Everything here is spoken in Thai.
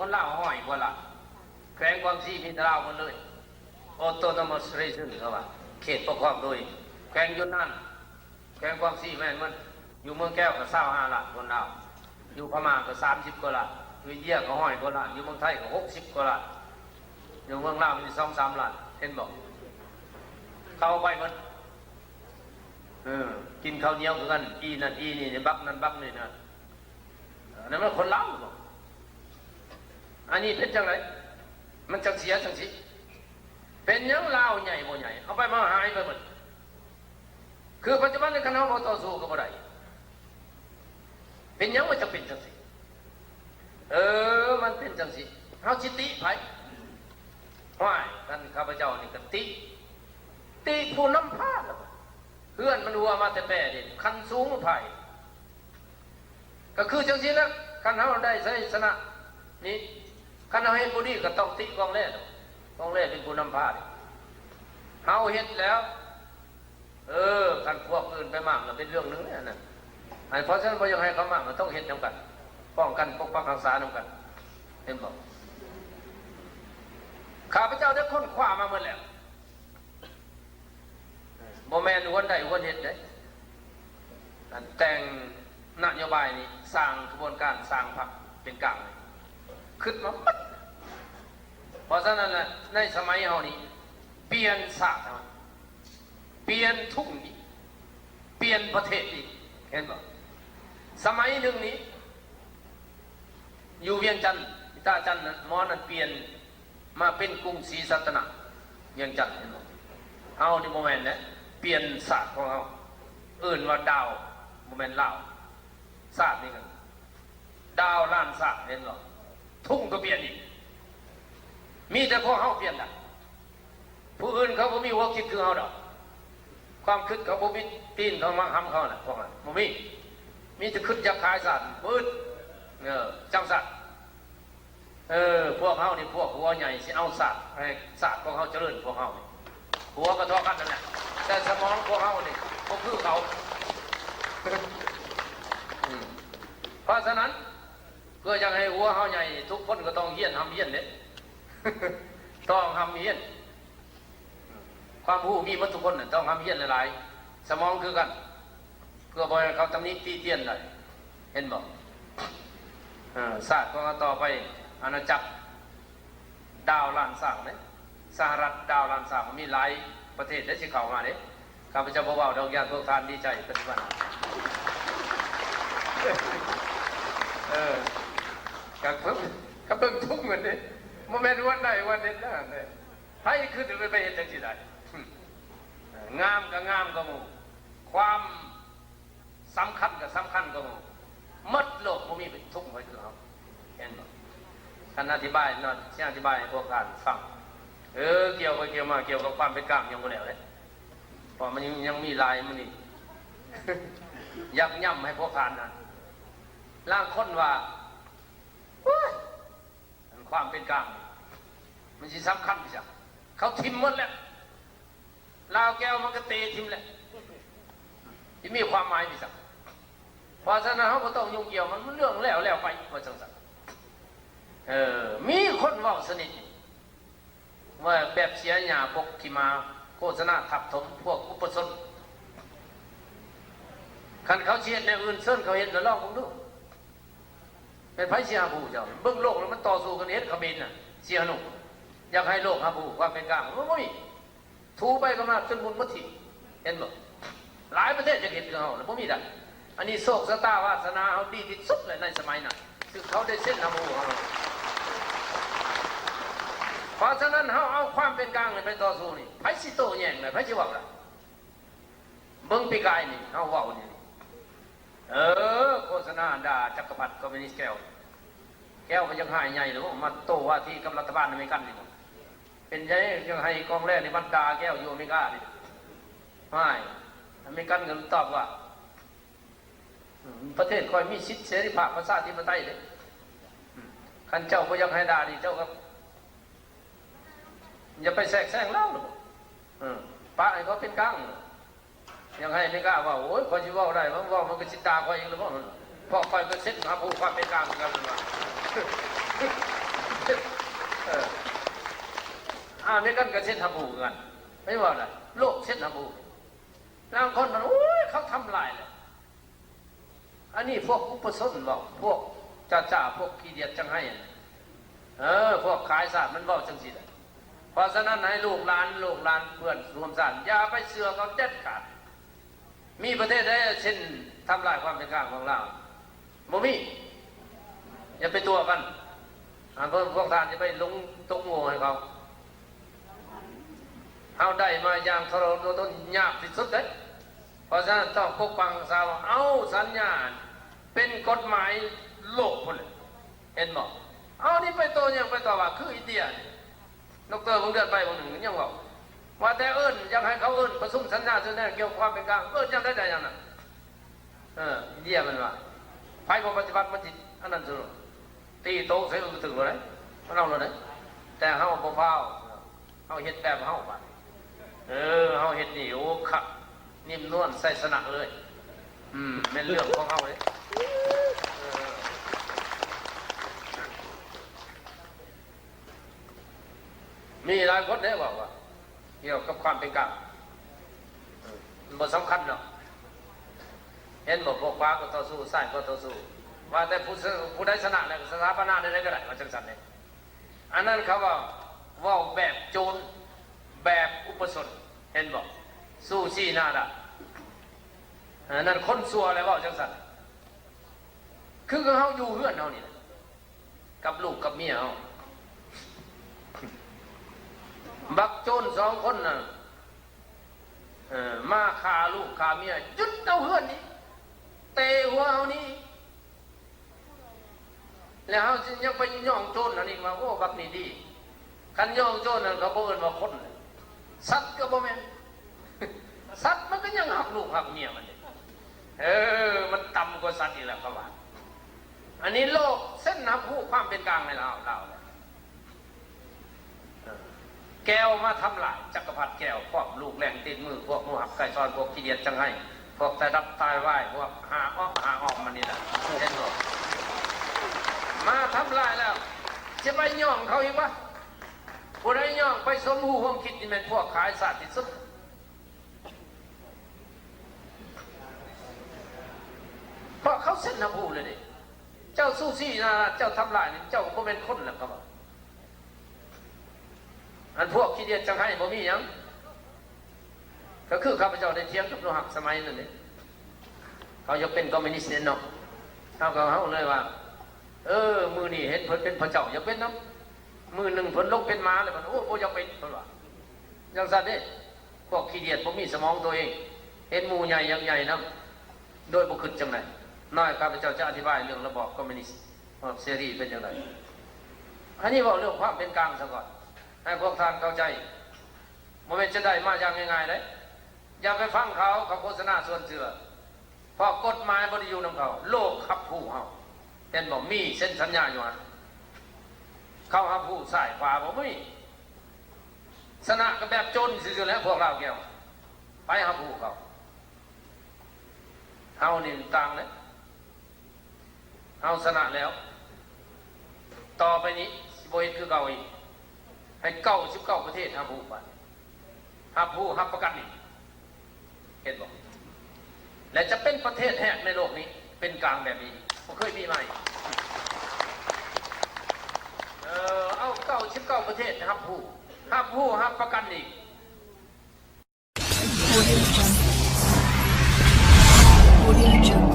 คนลาวห้อยกว่าละแขวงกวางซีมีแต่ลาวหมดเลยออโตนมัสเรชั่นเขาว่าเขตปกครองโดยแขวงยุนนันแขวงกวางซีแม่นมันอยู่เมืองแก้วก็25 ล้านคนลาวอยู่พม่าก็30 กว่าล้านอยู่อินเดียก็ห้อยกว่าล้านอยู่เมืองไทยก็60 กว่าล้านอยู่เมืองลาวมี2-3 ล้านเห็นบอกเข้าไปมันกินข้าวเหนียวกันอีนั่นอีนี่บักนั่นบักนี่นะนั่นมันคนลาวบอกอันนี้เป็นจังไรมันจังเสียจังสิเป็นยังลาวใหญ่โมใหญ่เอาไปมาหายไปหมดคือปัจจุบันในคณะต่อสู้กับอะไรเป็นยังมันจะเป็นจังสิมันเป็นจังสิเขาจิติไผ่ห้อยท่านข้าพเจ้านี่กันติผู้นำพาเพื่อนมันวัวมาแต่แปรเด่นคันสูงไผ่ก็คือจังสิแล้วคันเขาได้ใช้ชนะนี่คันเอาเห็นบุรีก็ต้องติกองแรกเป็นผู้นำพาเขาเห็นแล้วคันพวกอื่นไปมากมันเป็นเรื่องนึงเนี่ยนะเพราะฉะนั้นพอยังให้เขามากมันต้องเห็นนำกันป้องกันปกปักรักษานำกันเห็นบอกข้าพเจ้าได้ค้นคว้ามาหมดแล้วโมแมนวันใดวันเห็นได้แต่งนโยบายนี้สร้างกระบวนการสร้างพรรคเป็นกลางขึ้นมาเพราะฉะนั้นในสมัยเฮานี้เปลี่ยนศาสตร์เปลี่ยนทุ่งนี้เปลี่ยนประเทศนี้เห็นบ่สมัยหนึ่งนี้อยู่เวียงจันทร์ตาจันทร์มอนั้นเปลี่ยนมาเป็นกรุงศรีสัตนะเวียงจันทร์เห็นบ่เฮาที่โมเมนต์นะเปลี่ยนศาสตร์ของเฮาอื่นว่าดาวโมเมนต์ลาวศาสตร์นี่กันดาวล้านศาสตร์เห็นบ่ทุ่งก็เปลี่ยนอีกมีแต่พวกเขาเปลี่ยนได้ผู้อื่นเขาไม่มีหัวคิดคือเขาดอกความคิดเขาไม่มีตีนเขามาทำเขาน่ะพวกนั้นไม่มีแต่คิดอยากขายสัตว์มืดจังสัตว์พวกเขานี่พวกหัวใหญ่สิเอาสัตว์ให้สัตว์ของเขาเจริญพวกเขาหัวกระทอกันนั่นแหละแต่สมองพวกเขานี่ก็คือเขาเพราะฉะนั้นเพื่อจะให้หัวเขาใหญ่ทุกคนก็ต้องเฮี้ยนทำเฮี้ยนเนี่ยต้องทำเฮี้ยนความรู้มีมาทุกคนต้องทำเฮี้ยนหลายๆสมองคือกันเพื่อบ่ให้เขาตำหนิตีเตียนเลยเห็นบอกศาสตร์ก็ต่อไปอาณาจักรดาวล้านสร้างเนี่ยสหรัฐดาวล้านสร้างมีหลายประเทศได้สิเข้ามาเนี่ยข้าพเจ้าบอกว่าดอกยางพวกทานดีใจเป็นวันกับเพิ่งทุกเหมือนนี้โมเมนต์วันใดวันเด็ดนั่นเลยให้คือจะไปเห็นจังสิได้งามก็งามก็มูความสำคัญก็สำคัญก็มูมัดโลกมันมีทุกข์ไว้คือเขาเห็นไหมท่านอธิบายนั่นที่อธิบายพวกการฟังเกี่ยวไปเกี่ยวมาเกี่ยวกับความเป็นกลางยังไม่แล้วเลยเพราะมันยังมีลายมันนี่ยักย่ำให้พวกการนั้นล่างค้นว่าความเป็นกลางมันจะสำคัญที่สุดเขาทิมหมดแล้วลาวแก้วมันก็เตะทิมแหละที่มีความหมายที่สุดเพราะฉะนั้นเขาก็ต้องยุ่งเกี่ยวมันเรื่องแล้วไปเพราะฉะนั้นมีคนว่าสนิทว่าแบบเสียหยาพวกที่มาโฆษณาทับถมพวกอุปสมคันเขาเชียร์ในอื่นเส้นเขาเห็นแล้วลองผมดูเป็นไพ่เสียบูเจ้าเบื้องโลกแล้วมันต่อสู้กันเห็นขมิ้นน่ะเสียหนุ่มอยากให้โลกฮาบูความเป็นกลางมันไม่มีทูไปก็มาจนบุญมัทิเห็นบ่หลายประเทศจะเห็นกับเขาแล้วไม่มีได้อันนี้โศกสตาวาสนาเขาดีที่สุดเลยในสมัยนั้นคือเขาได้เส้นฮาบูของเราเพราะฉะนั้นเขาเอาความเป็นกลางไปต่อสู้นี่ไพ่สิโตแย่งเลยไพ่ชิวะละเบื้องปีกายนี่เขาว่านี่โฆษณาด่าจักรพรรดิคอมมิวนิสต์แก้วมันยังหายใหญ่หรือว่ามันโตว่าที่กับรัฐบาลอเมริกันนี่เป็นไงยังให้กองแรกในบรรดาแก้วอยู่อเมริกาดิไม่อเมริกันก็ตอบว่าประเทศคอยมีสิทธิเสรีภาพภาษาที่ประเทศเลยขันเจ้าก็ยังให้ด่าดิเจ้าครับอย่าไปแทรกแซงเล่าหรอกป้าไอ้เขาเป็นกลางยังให้ไม่กล้าว่าโอ้ยคอยชิว่าได้มันว่ามันก็ชิตาคอยเองหรือเปล่าพอคอยก็เซ็ตหาผู้ความเป็นกลางกันเลยว่า ด้วยกันกับเส้นทบูกันไม่ว่าอะไรโลกเส้นทบูบางคนมันโอ้ยเขาทำลายเลยอันนี้พวกอุปสมบทบอกพวกจ่าพวกขี้เดียดจังให้พวกขายศาสตร์มันบอกจังสิเลยเพราะฉะนั้นให้ลูกหลานเพื่อนรวมศาสตร์อย่าไปเสือเขาเด็ดขาดมีประเทศใดเช่นทำลายความเป็นกลางของเราบ่มีอย่าไปตัวกันพวกท่านจะไปลงตกโง่ให้เขาเอาได้มาอย่างทรมานต้นยากที่สุดเลยเพราะฉะนั้นต้องปกป้องสาวเอาสัญญาณเป็นกฎหมายโลกคนเลยเห็นบอกเอานี่ไปตัวยังไปตัวว่าคืออินเดียดร.ผมเดินไปวันหนึ่งยังบอกว่าแต่ยังให้เขาประชุมสัญญาเกี่ยวกับความเป็นกลางยังได้ยังนั้นอินเดียมันว่าไพ่ของปฏิบัติมันจิตอันนั้นสุดตีโต๊ะใส่ลงถึงเลยมันเอาเลยแต่เฮาบ่เฝ้าเฮาเฮ็ดแบบเฮาบัดเฮาเฮ็ดนี่โอ้ขับนิ่มนวลใส่สนะเลยเป็นเรื่องของเฮาเลยมีหลายคนได้บอกว่าเกี่ยวกับความเป็นกลางมันบ่สำคัญหรอกเห็นบอกพวกฟ้าก็ต่อสู้ใส่ก็ต่อสู้ว่าแต่ผู้ได้ชนะเนี่ยสถาปนาได้ก็ได้มาจังสันเนี่ยอันนั้นเขาว่าแบบโจรแบบอุปสมบทเห็นบอกสู้ชี้หน้าด่าอันนั้นคนซัวอะไรว่าจังสันคือเขาอยู่เฮือนเขานี่กับลูกกับเมียเขาบักโจรสองคนน่ะมาฆ่าลูกฆ่าเมียยึดเอาเฮือนนี้เตะหัวเอานี่แล้วเขายังไปย่องโจรนั่นอีกมาโอ้บักนี่ดีคันย่องโจรนั่นเขาบอกเอิ้นว่าคนสัตว์ก็บ่แม่นสัตว์มันก็ยังหักลูกหักเมียมันมันต่ำกว่าสัตว์อีกแล้วเขาว่าอันนี้โลกเส้นนับผู้ความเป็นกลางในเราแก้วมาทำลายจักรพรรดิแก้วพวกลูกแรงติดมือพวกหนูหักไก่ซอนพวกขี้เดียดจังให้พวกแต่ดับตายไหวพวกหาออกมันนี่แหละเห็นหรอมาทำลายแล้วจะไปย่องเขาอีกวะผู้ใดย่องไปสมหูความคิดนี่เป็นพวกขายศาสตร์ที่สุดเพราะเขาเส้นน้ำหูเลยดิเจ้าสู้ซี่นะเจ้าทำลายนี่เจ้าก็เป็นคนแหละครับอันพวกขี้เดียดจังให้บ่มียังก็คือข้าพเจ้าได้เทียงกับโลหักสมัยนั่นเองเขาจะเป็นคอมมิวนิสต์เนาะเขาเลยว่ามือนี่เห็นเพิ่นเป็นพระเจ้าอย่าเป็นน้ำมือหนึ่งเพิ่นลงเป็นม้าเลยมันโอ้อย่าเป็นเพิ่นว่าอย่างสัตว์นี่พวกขี้เดียดผมมีสมองตัวเองเห็นมูใหญ่ยังใหญ่นะโดยบุคคลจังไหนน้อยข้าพเจ้าจะอธิบายเรื่องระบอบคอมมิวนิสต์เสรีเป็นอย่างไรอันนี้บอกเรื่องความเป็นกลางซะก่อนให้พวกท่านเข้าใจมันจะได้มาอย่างง่ายๆเลยอย่าไปฟังเขาโฆษณาส่วนเสือเพราะกฎหมายบริยูนของเขาโลกขับผู้เขาเห็นบอกมีเส้นสัญญาอยู่นะเขาขับผู้สายฟ้าบอกไม่สนะกับแบบจนสิแล้วพวกเราเกี่ยวไปขับผู้เขานี่ต่างเลยเอาสนะแล้วต่อไปนี้โบยคือเก่าอีกให้99ประเทศขับผู้ไปขับผู้ขับประกันอีกเห็นบอกและจะเป็นประเทศแรกในโลกนี้เป็นกลางแบบนี้ผมเคยมีไหมเอา99ประเทศครับผู้ประกันอีก Audio Jungle